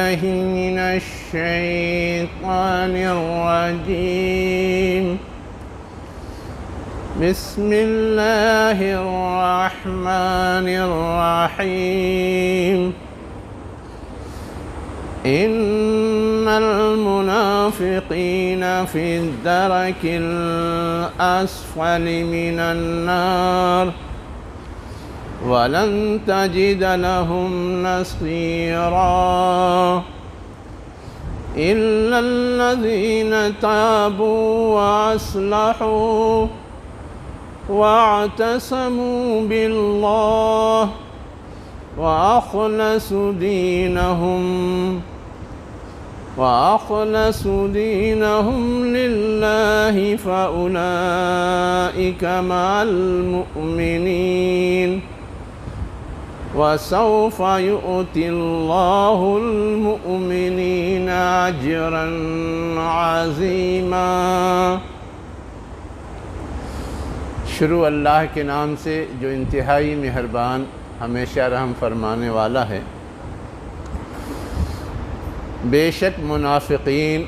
بالله من الشيطان الرجيم. بسم الله الرحمن الرحيم. إن المنافقين في الدرك الأسفل من النار ولن تجد لهم نصيرا إلا الذين تابوا وأصلحوا واعتصموا بالله وأخلصوا دينهم لله فأولئك مع المؤمنين وسوف يؤتي الله المؤمنين أجرا عظيما. شروع اللہ کے نام سے جو انتہائی مہربان ہمیشہ رحم فرمانے والا ہے. بے شک منافقین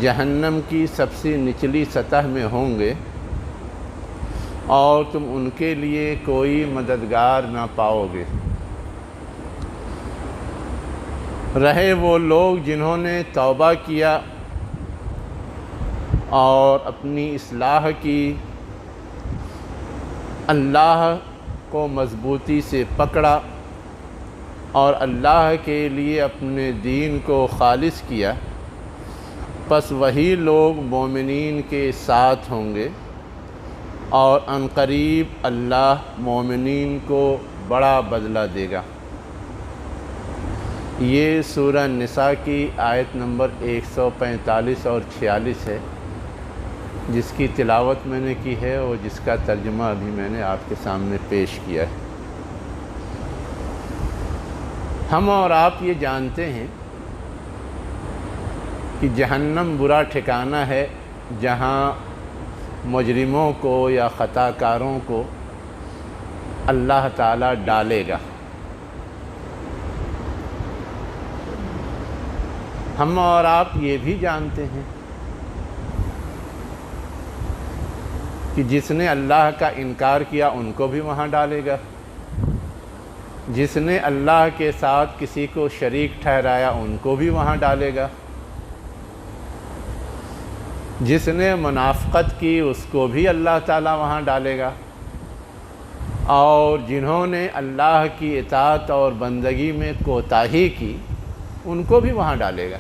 جہنم کی سب سے نچلی سطح میں ہوں گے اور تم ان کے لیے کوئی مددگار نہ پاؤ گے. رہے وہ لوگ جنہوں نے توبہ کیا اور اپنی اصلاح کی، اللہ کو مضبوطی سے پکڑا اور اللہ کے لیے اپنے دین کو خالص کیا، پس وہی لوگ مومنین کے ساتھ ہوں گے اور عنقریب اللہ مومنین کو بڑا بدلہ دے گا. یہ سورہ نساء کی آیت نمبر 145 اور 46 ہے، جس کی تلاوت میں نے کی ہے اور جس کا ترجمہ ابھی میں نے آپ کے سامنے پیش کیا ہے. ہم اور آپ یہ جانتے ہیں کہ جہنم برا ٹھکانہ ہے جہاں مجرموں کو یا خطا کاروں کو اللہ تعالیٰ ڈالے گا. ہم اور آپ یہ بھی جانتے ہیں کہ جس نے اللہ کا انکار کیا ان کو بھی وہاں ڈالے گا، جس نے اللہ کے ساتھ کسی کو شریک ٹھہرایا ان کو بھی وہاں ڈالے گا، جس نے منافقت کی اس کو بھی اللہ تعالیٰ وہاں ڈالے گا، اور جنہوں نے اللہ کی اطاعت اور بندگی میں کوتاہی کی ان کو بھی وہاں ڈالے گا.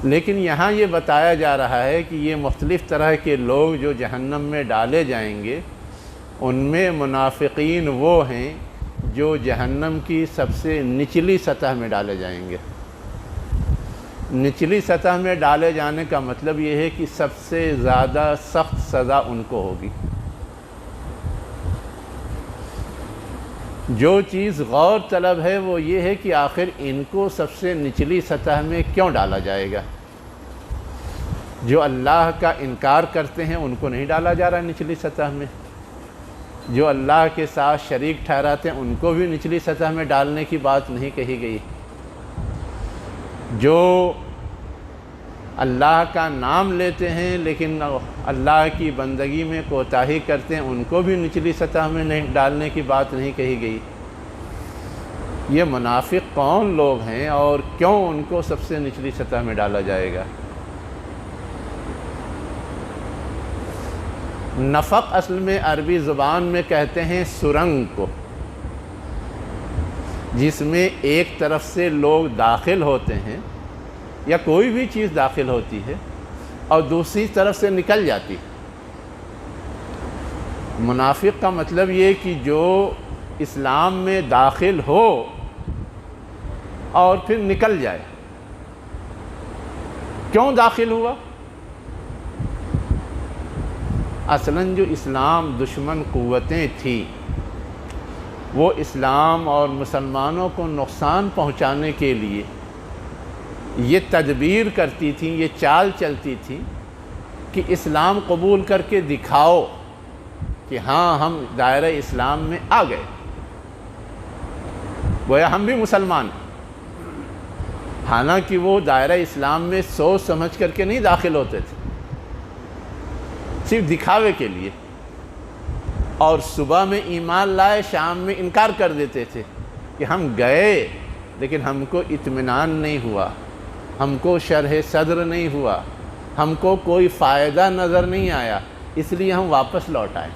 لیکن یہاں یہ بتایا جا رہا ہے کہ یہ مختلف طرح کے لوگ جو جہنم میں ڈالے جائیں گے، ان میں منافقین وہ ہیں جو جہنم کی سب سے نچلی سطح میں ڈالے جائیں گے. نچلی سطح میں ڈالے جانے کا مطلب یہ ہے کہ سب سے زیادہ سخت سزا ان کو ہوگی. جو چیز غور طلب ہے وہ یہ ہے کہ آخر ان کو سب سے نچلی سطح میں کیوں ڈالا جائے گا؟ جو اللہ کا انکار کرتے ہیں ان کو نہیں ڈالا جا رہا نچلی سطح میں، جو اللہ کے ساتھ شریک ٹھہراتے ہیں ان کو بھی نچلی سطح میں ڈالنے کی بات نہیں کہی گئی. جو اللہ کا نام لیتے ہیں لیکن اللہ کی بندگی میں کوتاہی کرتے ہیں ان کو بھی نچلی سطح میں نہیں ڈالنے کی بات نہیں کہی گئی. یہ منافق کون لوگ ہیں اور کیوں ان کو سب سے نچلی سطح میں ڈالا جائے گا؟ نفق اصل میں عربی زبان میں کہتے ہیں سرنگ کو، جس میں ایک طرف سے لوگ داخل ہوتے ہیں یا کوئی بھی چیز داخل ہوتی ہے اور دوسری طرف سے نکل جاتی ہے. منافق کا مطلب یہ کہ جو اسلام میں داخل ہو اور پھر نکل جائے. کیوں داخل ہوا؟ اصلاً جو اسلام دشمن قوتیں تھیں وہ اسلام اور مسلمانوں کو نقصان پہنچانے کے لیے یہ تدبیر کرتی تھیں، یہ چال چلتی تھی کہ اسلام قبول کر کے دکھاؤ کہ ہاں ہم دائرہ اسلام میں آ گئے. گویا ہم بھی مسلمان ہیں، حالانکہ وہ دائرہ اسلام میں سوچ سمجھ کر کے نہیں داخل ہوتے تھے، صرف دکھاوے کے لیے، اور صبح میں ایمان لائے شام میں انکار کر دیتے تھے کہ ہم گئے لیکن ہم کو اطمینان نہیں ہوا، ہم کو شرح صدر نہیں ہوا، ہم کو کوئی فائدہ نظر نہیں آیا، اس لیے ہم واپس لوٹ آئے۔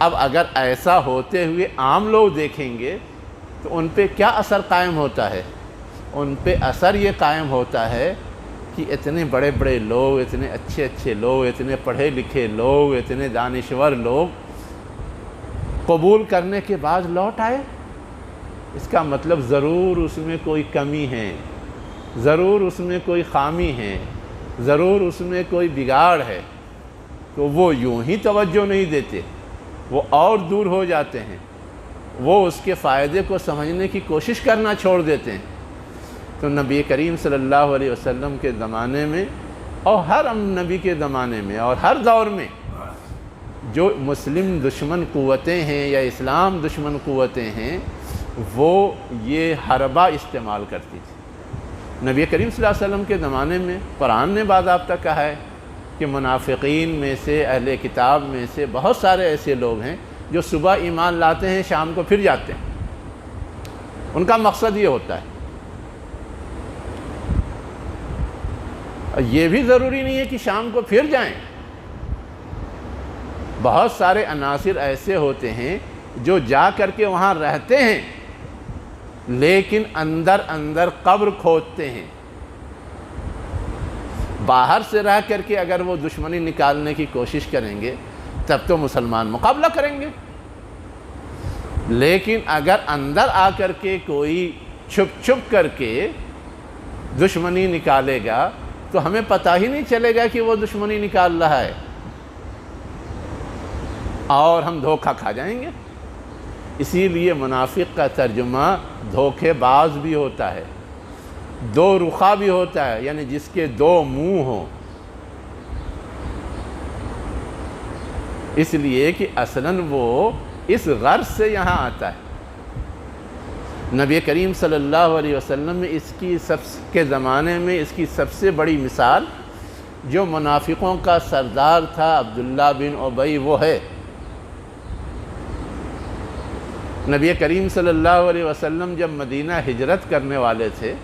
اب اگر ایسا ہوتے ہوئے عام لوگ دیکھیں گے تو ان پہ کیا اثر قائم ہوتا ہے؟ ان پہ اثر یہ قائم ہوتا ہے کہ اتنے بڑے بڑے لوگ، اتنے اچھے اچھے لوگ، اتنے پڑھے لکھے لوگ، اتنے دانشور لوگ قبول کرنے کے بعد لوٹ آئے، اس کا مطلب ضرور اس میں کوئی کمی ہے، ضرور اس میں کوئی خامی ہے، ضرور اس میں کوئی بگاڑ ہے۔ تو وہ یوں ہی توجہ نہیں دیتے، وہ اور دور ہو جاتے ہیں، وہ اس کے فائدے کو سمجھنے کی کوشش کرنا چھوڑ دیتے ہیں۔ تو نبی کریم صلی اللہ علیہ وسلم کے زمانے میں اور ہر نبی کے زمانے میں اور ہر دور میں جو مسلم دشمن قوتیں ہیں یا اسلام دشمن قوتیں ہیں وہ یہ حربہ استعمال کرتی تھی۔ نبی کریم صلی اللہ علیہ وسلم کے زمانے میں قرآن نے باضابطہ کہا ہے کہ منافقین میں سے، اہل کتاب میں سے بہت سارے ایسے لوگ ہیں جو صبح ایمان لاتے ہیں، شام کو پھر جاتے ہیں۔ ان کا مقصد یہ ہوتا ہے۔ یہ بھی ضروری نہیں ہے کہ شام کو پھر جائیں، بہت سارے عناصر ایسے ہوتے ہیں جو جا کر کے وہاں رہتے ہیں لیکن اندر اندر قبر کھودتے ہیں۔ باہر سے رہ کر کے اگر وہ دشمنی نکالنے کی کوشش کریں گے تب تو مسلمان مقابلہ کریں گے، لیکن اگر اندر آ کر کے کوئی چھپ چھپ کر کے دشمنی نکالے گا تو ہمیں پتہ ہی نہیں چلے گا کہ وہ دشمنی نکال رہا ہے اور ہم دھوکہ کھا جائیں گے۔ اسی لیے منافق کا ترجمہ دھوکے باز بھی ہوتا ہے، دو رخا بھی ہوتا ہے، یعنی جس کے دو منہ ہوں، اس لیے کہ اصلاً وہ اس غرض سے یہاں آتا ہے۔ نبی کریم صلی اللہ علیہ وسلم میں اس کی کے زمانے میں اس کی سب سے بڑی مثال جو منافقوں کا سردار تھا عبداللہ بن ابی وہ ہے۔ نبی کریم صلی اللہ علیہ وسلم جب مدینہ ہجرت کرنے والے تھے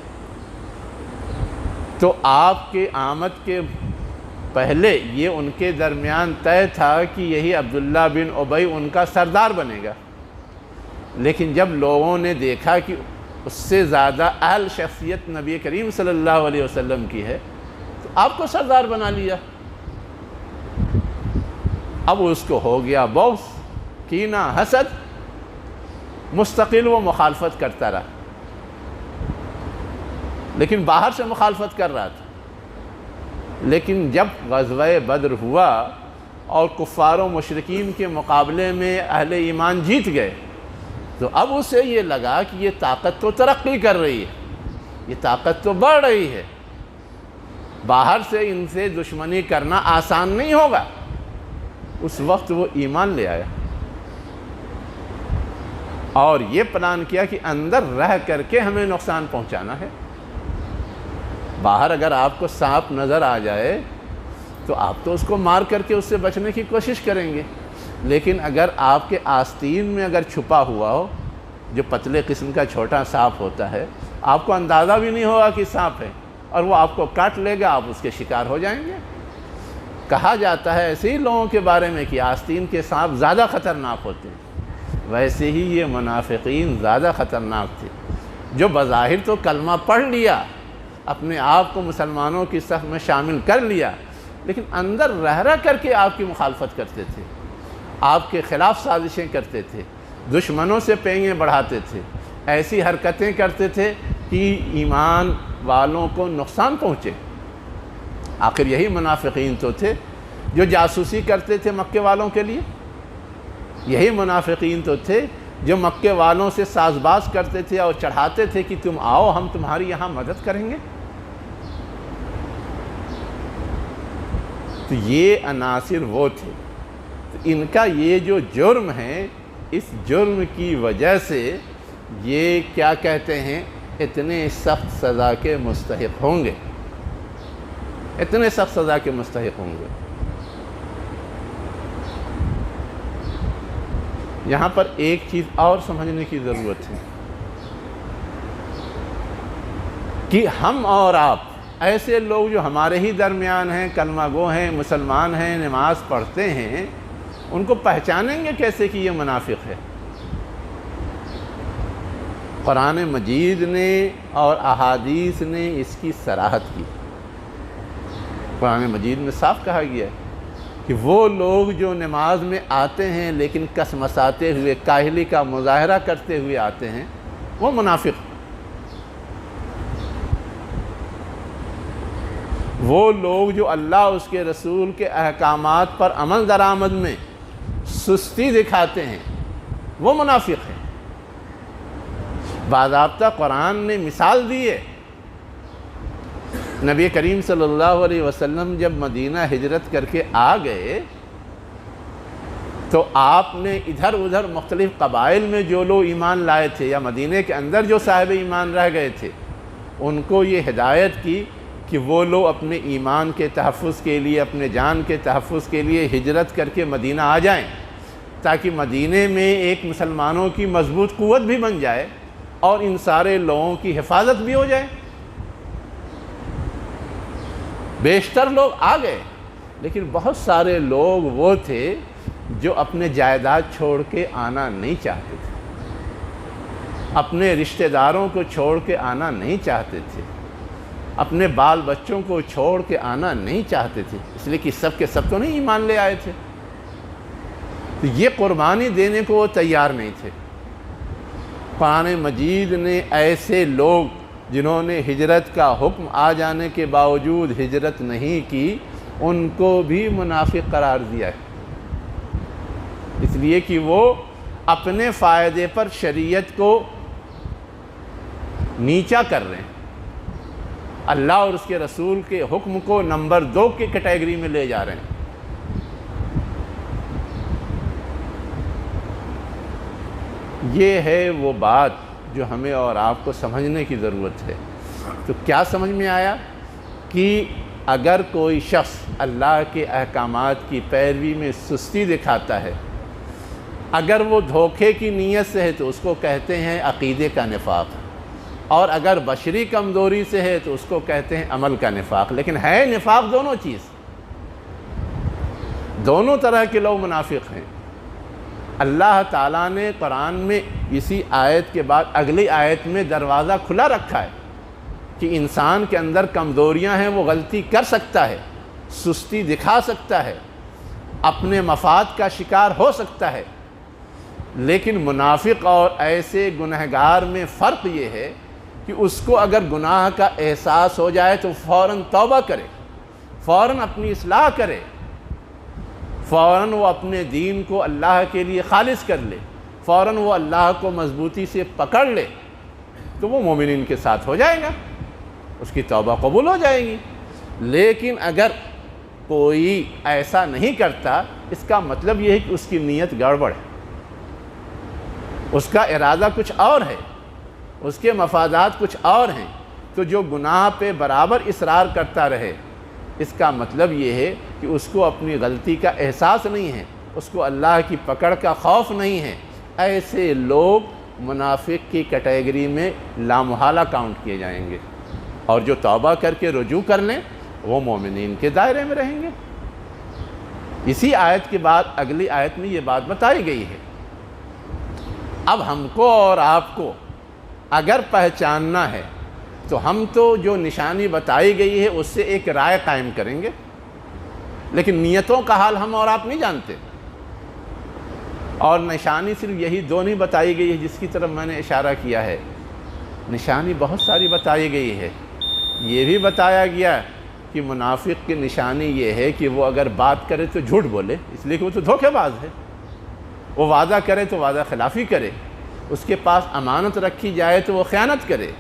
تو آپ کے آمد کے پہلے یہ ان کے درمیان طے تھا کہ یہی عبداللہ بن ابی ان کا سردار بنے گا، لیکن جب لوگوں نے دیکھا کہ اس سے زیادہ اہل شخصیت نبی کریم صلی اللہ علیہ وسلم کی ہے تو آپ کو سردار بنا لیا۔ اب اس کو ہو گیا بغض، کینہ، حسد، مستقل وہ مخالفت کرتا رہا، لیکن باہر سے مخالفت کر رہا تھا۔ لیکن جب غزوہ بدر ہوا اور کفار و مشرکین کے مقابلے میں اہل ایمان جیت گئے تو اب اسے یہ لگا کہ یہ طاقت تو ترقی کر رہی ہے، یہ طاقت تو بڑھ رہی ہے، باہر سے ان سے دشمنی کرنا آسان نہیں ہوگا۔ اس وقت وہ ایمان لے آیا اور یہ پلان کیا کہ اندر رہ کر کے ہمیں نقصان پہنچانا ہے۔ باہر اگر آپ کو سانپ نظر آ جائے تو آپ تو اس کو مار کر کے اس سے بچنے کی کوشش کریں گے، لیکن اگر آپ کے آستین میں اگر چھپا ہوا ہو، جو پتلے قسم کا چھوٹا سانپ ہوتا ہے، آپ کو اندازہ بھی نہیں ہوگا کہ سانپ ہے اور وہ آپ کو کاٹ لے گا، آپ اس کے شکار ہو جائیں گے۔ کہا جاتا ہے ایسے ہی لوگوں کے بارے میں کہ آستین کے سانپ زیادہ خطرناک ہوتے ہیں، ویسے ہی یہ منافقین زیادہ خطرناک تھے، جو بظاہر تو کلمہ پڑھ لیا، اپنے آپ کو مسلمانوں کی صف میں شامل کر لیا، لیکن اندر رہ کر کے آپ کی مخالفت کرتے تھے، آپ کے خلاف سازشیں کرتے تھے، دشمنوں سے پینگیں بڑھاتے تھے، ایسی حرکتیں کرتے تھے کہ ایمان والوں کو نقصان پہنچے۔ آخر یہی منافقین تو تھے جو جاسوسی کرتے تھے مکے والوں کے لیے، یہی منافقین تو تھے جو مکے والوں سے ساز باز کرتے تھے اور چڑھاتے تھے کہ تم آؤ ہم تمہاری یہاں مدد کریں گے۔ تو یہ عناصر وہ تھے، تو ان کا یہ جو جرم ہے اس جرم کی وجہ سے یہ کیا کہتے ہیں اتنے سخت سزا کے مستحق ہوں گے، اتنے سخت سزا کے مستحق ہوں گے۔ یہاں پر ایک چیز اور سمجھنے کی ضرورت ہے کہ ہم اور آپ ایسے لوگ جو ہمارے ہی درمیان ہیں، کلمہ گو ہیں، مسلمان ہیں، نماز پڑھتے ہیں، ان کو پہچانیں گے کیسے کہ یہ منافق ہے؟ قرآن مجید نے اور احادیث نے اس کی صراحت کی۔ قرآن مجید میں صاف کہا گیا ہے کہ وہ لوگ جو نماز میں آتے ہیں لیکن کسمساتے ہوئے، کاہلی کا مظاہرہ کرتے ہوئے آتے ہیں، وہ منافق۔ وہ لوگ جو اللہ اس کے رسول کے احکامات پر عمل درآمد میں سستی دکھاتے ہیں، وہ منافق ہیں۔ باضابطہ قرآن نے مثال دی ہے۔ نبی کریم صلی اللہ علیہ وسلم جب مدینہ ہجرت کر کے آ گئے تو آپ نے ادھر ادھر مختلف قبائل میں جو لوگ ایمان لائے تھے یا مدینہ کے اندر جو صاحب ایمان رہ گئے تھے، ان کو یہ ہدایت کی کہ وہ لوگ اپنے ایمان کے تحفظ کے لیے، اپنے جان کے تحفظ کے لیے ہجرت کر کے مدینہ آ جائیں، تاکہ مدینہ میں ایک مسلمانوں کی مضبوط قوت بھی بن جائے اور ان سارے لوگوں کی حفاظت بھی ہو جائے۔ بیشتر لوگ آ گئے، لیکن بہت سارے لوگ وہ تھے جو اپنے جائیداد چھوڑ کے آنا نہیں چاہتے تھے، اپنے رشتہ داروں کو چھوڑ کے آنا نہیں چاہتے تھے، اپنے بال بچوں کو چھوڑ کے آنا نہیں چاہتے تھے، اس لیے کہ سب کے سب تو نہیں ایمان لے آئے تھے، تو یہ قربانی دینے کو وہ تیار نہیں تھے۔ قرآن مجید نے ایسے لوگ جنہوں نے ہجرت کا حکم آ جانے کے باوجود ہجرت نہیں کی، ان کو بھی منافق قرار دیا ہے، اس لیے کہ وہ اپنے فائدے پر شریعت کو نیچا کر رہے ہیں، اللہ اور اس کے رسول کے حکم کو نمبر 2 کی کیٹیگری میں لے جا رہے ہیں۔ یہ ہے وہ بات جو ہمیں اور آپ کو سمجھنے کی ضرورت ہے۔ تو کیا سمجھ میں آیا کہ اگر کوئی شخص اللہ کے احکامات کی پیروی میں سستی دکھاتا ہے، اگر وہ دھوکے کی نیت سے ہے تو اس کو کہتے ہیں عقیدے کا نفاق، اور اگر بشری کمزوری سے ہے تو اس کو کہتے ہیں عمل کا نفاق۔ لیکن ہے نفاق دونوں چیز، دونوں طرح کے لوگ منافق ہیں۔ اللہ تعالیٰ نے قرآن میں اسی آیت کے بعد اگلی آیت میں دروازہ کھلا رکھا ہے کہ انسان کے اندر کمزوریاں ہیں، وہ غلطی کر سکتا ہے، سستی دکھا سکتا ہے، اپنے مفاد کا شکار ہو سکتا ہے، لیکن منافق اور ایسے گنہگار میں فرق یہ ہے کہ اس کو اگر گناہ کا احساس ہو جائے تو فوراً توبہ کرے، فوراً اپنی اصلاح کرے، فوراً وہ اپنے دین کو اللہ کے لیے خالص کر لے، فوراً وہ اللہ کو مضبوطی سے پکڑ لے، تو وہ مومنین کے ساتھ ہو جائے گا، اس کی توبہ قبول ہو جائے گی۔ لیکن اگر کوئی ایسا نہیں کرتا، اس کا مطلب یہ ہے کہ اس کی نیت گڑبڑ ہے، اس کا ارادہ کچھ اور ہے، اس کے مفادات کچھ اور ہیں۔ تو جو گناہ پہ برابر اصرار کرتا رہے، اس کا مطلب یہ ہے کہ اس کو اپنی غلطی کا احساس نہیں ہے، اس کو اللہ کی پکڑ کا خوف نہیں ہے۔ ایسے لوگ منافق کی کیٹیگری میں لامحالہ کاؤنٹ کیے جائیں گے، اور جو توبہ کر کے رجوع کر لیں وہ مومنین کے دائرے میں رہیں گے۔ اسی آیت کے بعد اگلی آیت میں یہ بات بتائی گئی ہے۔ اب ہم کو اور آپ کو اگر پہچاننا ہے تو ہم تو جو نشانی بتائی گئی ہے اس سے ایک رائے قائم کریں گے، لیکن نیتوں کا حال ہم اور آپ نہیں جانتے، اور نشانی صرف یہی 2 نہیں بتائی گئی ہے جس کی طرف میں نے اشارہ کیا ہے، نشانی بہت ساری بتائی گئی ہے۔ یہ بھی بتایا گیا کہ منافق کی نشانی یہ ہے کہ وہ اگر بات کرے تو جھوٹ بولے، اس لیے کہ وہ تو دھوکے باز ہے، وہ وعدہ کرے تو وعدہ خلافی کرے، اس کے پاس امانت رکھی جائے تو وہ خیانت کرے،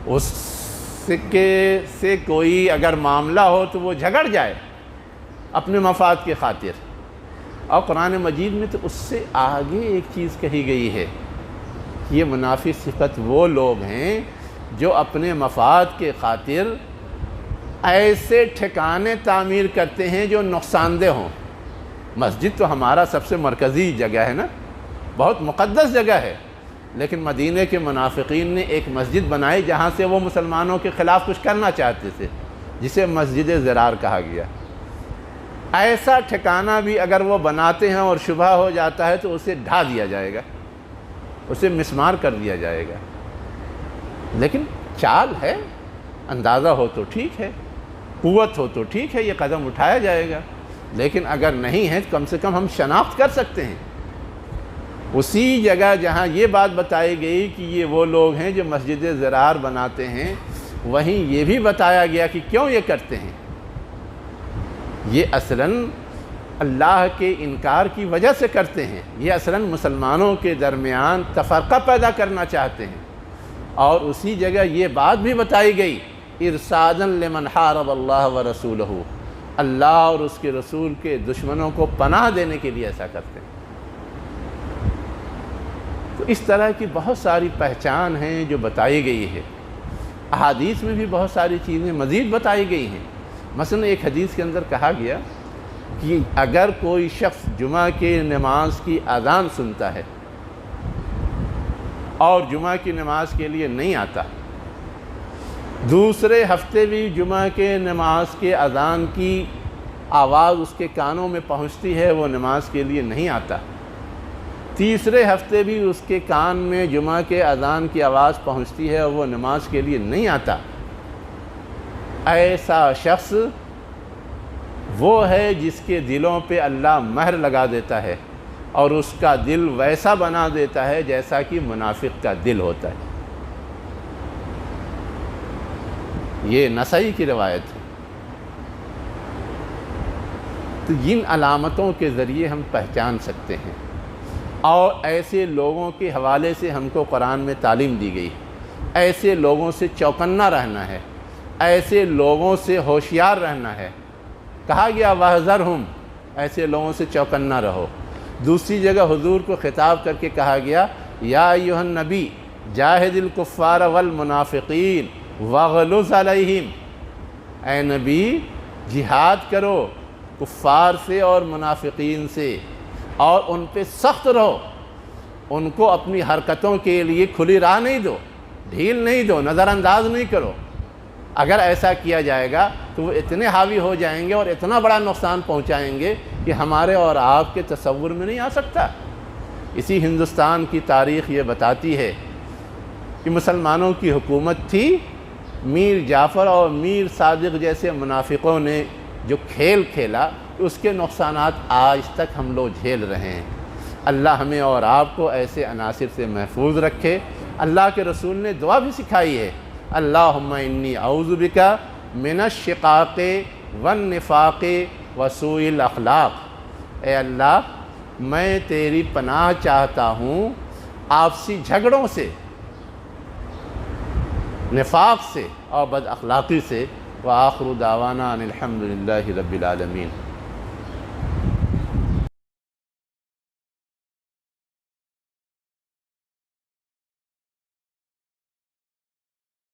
اس سے کوئی اگر معاملہ ہو تو وہ جھگڑ جائے اپنے مفاد کی خاطر، اور قرآن مجید میں تو اس سے آگے ایک چیز کہی گئی ہے، یہ منافق صفت وہ لوگ ہیں جو اپنے مفاد کے خاطر ایسے ٹھکانے تعمیر کرتے ہیں جو نقصان دہ ہوں۔ مسجد تو ہمارا سب سے مرکزی جگہ ہے نا، بہت مقدس جگہ ہے، لیکن مدینہ کے منافقین نے ایک مسجد بنائی جہاں سے وہ مسلمانوں کے خلاف کچھ کرنا چاہتے تھے، جسے مسجد ضرار کہا گیا۔ ایسا ٹھکانہ بھی اگر وہ بناتے ہیں اور شبہ ہو جاتا ہے تو اسے ڈھا دیا جائے گا، اسے مسمار کر دیا جائے گا۔ لیکن چال ہے، اندازہ ہو تو ٹھیک ہے، قوت ہو تو ٹھیک ہے، یہ قدم اٹھایا جائے گا، لیکن اگر نہیں ہے تو کم سے کم ہم شناخت کر سکتے ہیں۔ اسی جگہ جہاں یہ بات بتائی گئی کہ یہ وہ لوگ ہیں جو مسجد ضرار بناتے ہیں، وہیں یہ بھی بتایا گیا کہ کیوں یہ کرتے ہیں۔ یہ اصلاً اللہ کے انکار کی وجہ سے کرتے ہیں، یہ اصلاً مسلمانوں کے درمیان تفرقہ پیدا کرنا چاہتے ہیں۔ اور اسی جگہ یہ بات بھی بتائی گئی، ارصادا لمن حارب اللہ ورسولہ، اللہ اور اس کے رسول کے دشمنوں کو پناہ دینے کے لیے ایسا کرتے ہیں۔ تو اس طرح کی بہت ساری پہچان ہیں جو بتائی گئی ہے۔ احادیث میں بھی بہت ساری چیزیں مزید بتائی گئی ہیں۔ مثلا ایک حدیث کے اندر کہا گیا کہ اگر کوئی شخص جمعہ کی نماز کی اذان سنتا ہے اور جمعہ کی نماز کے لیے نہیں آتا، دوسرے ہفتے بھی جمعہ کے نماز کے اذان کی آواز اس کے کانوں میں پہنچتی ہے، وہ نماز کے لیے نہیں آتا، تیسرے ہفتے بھی اس کے کان میں جمعہ کے اذان کی آواز پہنچتی ہے اور وہ نماز کے لیے نہیں آتا، ایسا شخص وہ ہے جس کے دلوں پہ اللہ مہر لگا دیتا ہے اور اس کا دل ویسا بنا دیتا ہے جیسا کہ منافق کا دل ہوتا ہے۔ یہ نسائی کی روایت ہے۔ تو ان علامتوں کے ذریعے ہم پہچان سکتے ہیں، اور ایسے لوگوں کے حوالے سے ہم کو قرآن میں تعلیم دی گئی، ایسے لوگوں سے چوکنا رہنا ہے، ایسے لوگوں سے ہوشیار رہنا ہے۔ کہا گیا وَاحْذَرْهُمْ، ایسے لوگوں سے چوکنا رہو۔ دوسری جگہ حضور کو خطاب کر کے کہا گیا یا ایھا النبی جاہد الکفار والمنافقین واغلظ علیہم، اے نبی جہاد کرو کفار سے اور منافقین سے اور ان پہ سخت رہو، ان کو اپنی حرکتوں کے لیے کھلی راہ نہیں دو، ڈھیل نہیں دو، نظر انداز نہیں کرو۔ اگر ایسا کیا جائے گا تو وہ اتنے حاوی ہو جائیں گے اور اتنا بڑا نقصان پہنچائیں گے کہ ہمارے اور آپ کے تصور میں نہیں آ سکتا۔ اسی ہندوستان کی تاریخ یہ بتاتی ہے کہ مسلمانوں کی حکومت تھی، میر جعفر اور میر صادق جیسے منافقوں نے جو کھیل کھیلا، اس کے نقصانات آج تک ہم لوگ جھیل رہے ہیں۔ اللہ ہمیں اور آپ کو ایسے عناصر سے محفوظ رکھے۔ اللہ کے رسول نے دعا بھی سکھائی ہے، اللہم انی اعوذ بک من الشقاق والنفاق وسوء الاخلاق، اے اللہ میں تیری پناہ چاہتا ہوں آپسی جھگڑوں سے، نفاق سے اور بد اخلاقی سے۔ وآخر دعوانا ان الحمد للہ رب العالمین۔